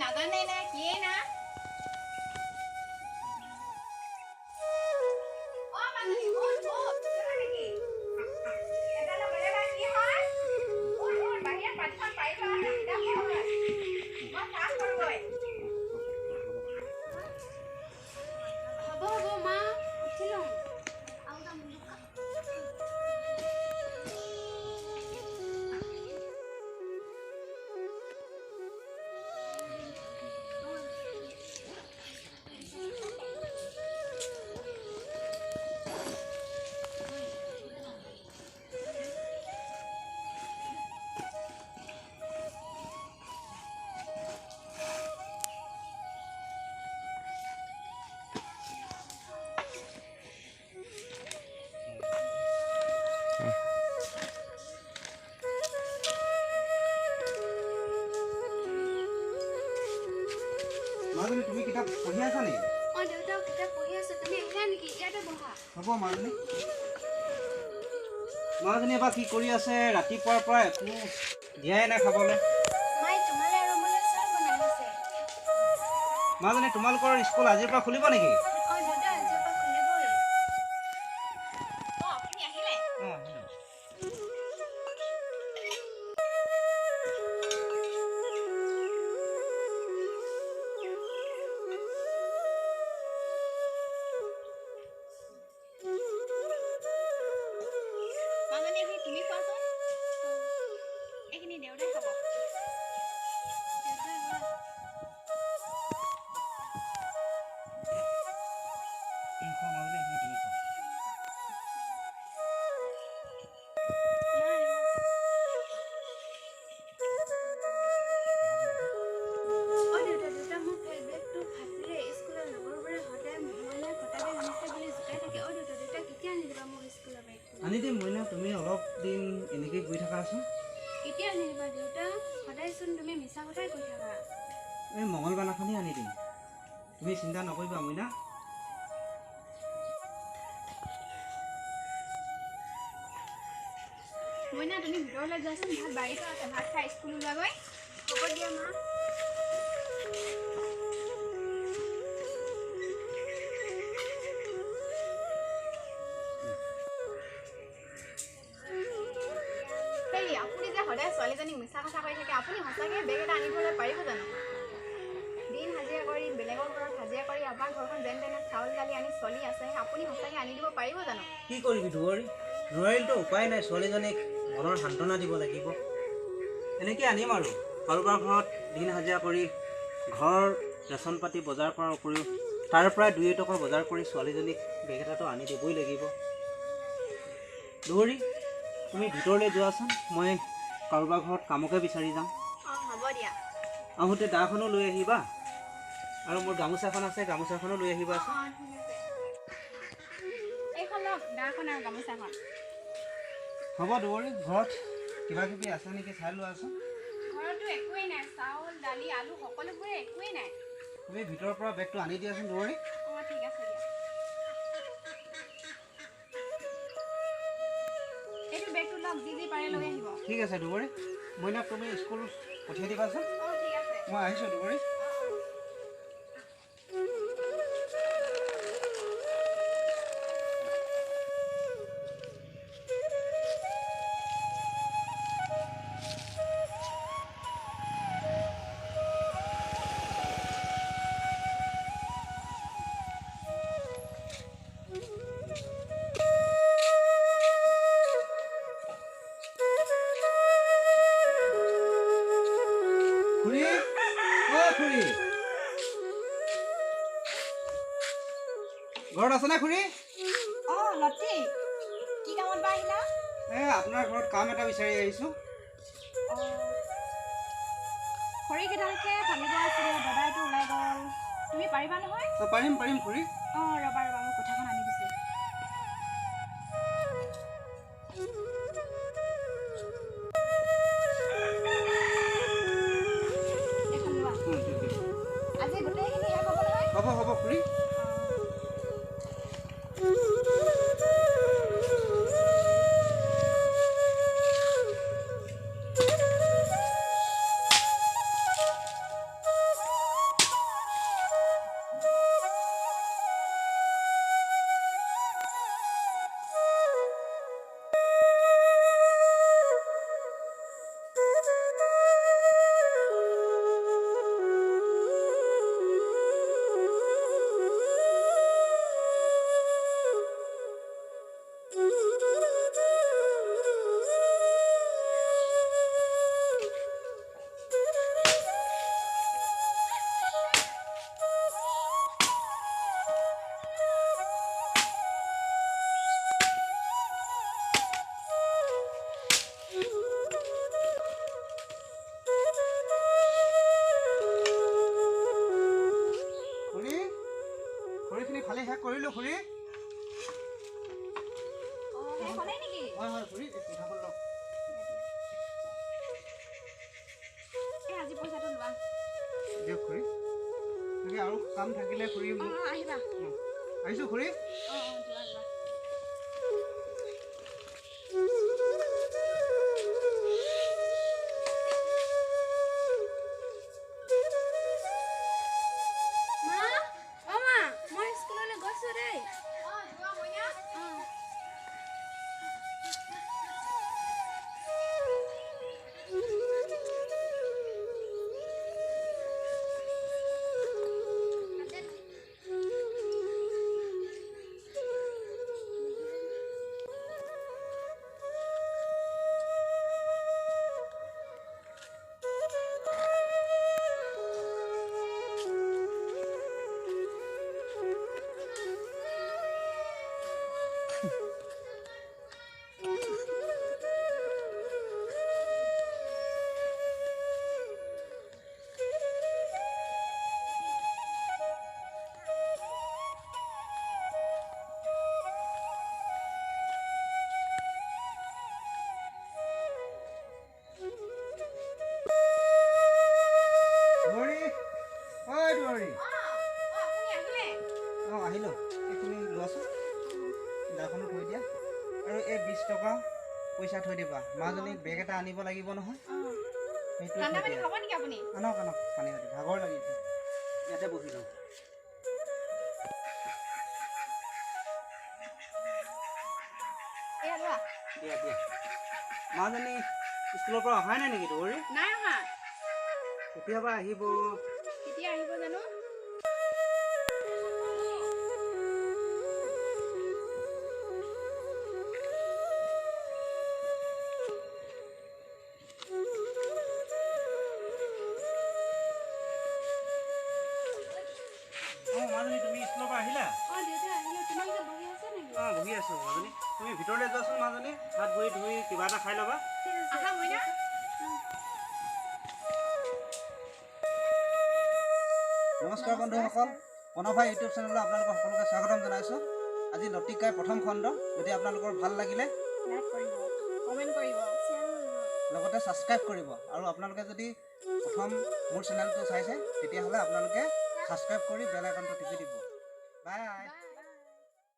নাজানে না কিয়ে না ও মানসি ওঠ ওঠ কেলা নেকি এটা লগে বা কি হয় ওঠ ওঠ বাহিৰত পাছখন পাই লোৱা আছে কিতাপ পঢ় মই কাম কৰগৈ হ'ব হ'ব মা উঠিলো আউটা মুন্ডুকা মাজনী তুমি কিতাপ পঢ়ি আছা নেকি? দেউতা কিতাপ পঢ়ি আছে তুমি আহিলা নেকি ইয়াতে বহা হ'ব মাজনী মাজনী এবাৰ কি কৰি আছে ৰাতিপুৱাৰ পৰা একো দিয়াই নাই খাবলৈ মাই তোমালে আৰু মোলে চাহ বনাই আছে মাজনী তোমালোকৰ স্কুল আজিৰ পৰা খুলিব নেকি? দেউতা আজিৰ পৰা খুলিবই আপুনি আহিলে তুমি কোৱাচোন এইখিনি দেউতাই খাব আনি দিম মইনা তুমি অলপ দিন এনেকৈ গৈ থাকাচোন কেতিয়া আনি দিবা দেউতা সদায়চোন তুমি মিছা কথাই কৈ থাকা এই মঙলবাৰনাখনেই আনি দিম তুমি চিন্তা নকৰিবা মইনা মইনা তুমি ভিতৰলৈ যোৱাচোন ভাত বাঢ়িটো আছে ভাত খাই স্কুল ওলাগৈ হ'ব দিয়া মা আপুনি যে সদায় ছোৱালীজনীক মিছা কথা কৈ থাকে আপুনি সঁচাকৈ বেগ এটা আনি থ'লে পাৰিব জানো দিন হাজিৰা কৰি বেলেগৰ ঘৰত হাজিৰা কৰি আমাৰ ঘৰখন যেন তেনে চাউল দালি আনি চলি আছে আপুনি সঁচাকৈ আনি দিব পাৰিব জানো কি কৰিবি ধুৱৰী নোৱাৰিলতো উপায় নাই ছোৱালীজনীক মনৰ সান্তনা দিব লাগিব এনেকৈ আনিম আৰু কাৰোবাৰ ঘৰত দিন হাজিৰা কৰি ঘৰ ৰেচন পাতি বজাৰ কৰাৰ উপৰিও তাৰ পৰাই 2 টকা বজাৰ কৰি ছোৱালীজনীক বেগ এটাতো আনি দিবই লাগিব ধুৱৰী তুমি ভিতৰলৈ যোৱাচোন মই কাৰোবাৰ ঘৰত কামকে বিচাৰি যাম হ'ব দিয়া আহোঁতে দাখনো লৈ আহিবা আৰু মোৰ গামোচাখন আছে গামোচাখনো লৈ আহিবাচোন এইখন লওক দাখন আৰু গামোচাখন হ'ব ধুৱৰী ঘৰত কিবা কিবি আছে নেকি চাই লোৱাচোন ঘৰতো একোৱেই নাই চাউল দালি আলু সকলোবোৰে একোৱেই নাই তুমি ভিতৰৰ পৰা বেগটো আনি দিয়াচোন ধুৱৰী ঠিক আছে দিয়া এইটো বেগটো লওক যি পাৰে লৈ আহিব ঠিক আছে ধুৱৰী মইনাক তুমি স্কুল পঠিয়াই দিবাচোন ঠিক আছে মই আহিছোঁ ধুৱৰী ঘৰত আছে না খুৰী লতি কি কামত বা আহিলা আপোনাৰ ঘৰত কাম এটা বিচাৰি আহিছোঁ খৰি কেইডালকে ভাঙিব আছিলে দাদাইটো ওলাই গ'ল তুমি পাৰিবা নহয় পাৰিম পাৰিম খুৰী ৰবা মই কথাখন আনি দিছোঁ আজি গোটেইখিনি শেষ হ'ব নহয় হ'ব হ'ব খুৰী খুৰী হ'লেই নেকি হয় হয় খুৰী এই পিঠাখন লওক এই আজি পইচাটো লোৱা দিয়ক খুৰী যদি আৰু কাম থাকিলে খুৰী আহিবা আহিছোঁ খুৰী যোৱা যোৱা আহিলোঁ এইখিনি লোৱাচোন দাখনো থৈ দিয়া আৰু এই 20 টকা পইচা থৈ দিবা মাজনীক বেগ এটা আনিব লাগিব নহয় সেইটো আনক আনক পানী পাতি ভাগৰ লাগিছে ইয়াতে বহি লওঁ দিয়া দিয়া মাজনী স্কুলৰ পৰা অহাই নাই নেকি দৌৰি নাই অহা কেতিয়াবা আহিব কেতিয়া আহিব জানো মাজনী তুমি স্কুলৰ পৰা আহিলা বহি আছোঁ মাজনী তুমি ভিতৰলৈ যোৱাচোন মাজনী হাত ভৰি ধুই কিবা এটা খাই ল'বা নমস্কাৰ বন্ধুসকল প্ৰণৱভাই ইউটিউব চেনেললৈ আপোনালোকক সকলোকে স্বাগতম জনাইছোঁ আজি লতিকাই প্ৰথম খণ্ড যদি আপোনালোকৰ ভাল লাগিলে লগতে ছাবস্ক্ৰাইব কৰিব আৰু আপোনালোকে যদি প্ৰথম মোৰ চেনেলটো চাইছে তেতিয়াহ'লে আপোনালোকে ছাবস্ক্ৰাইব কৰি বেল আইকনটো টিপি দিব বাই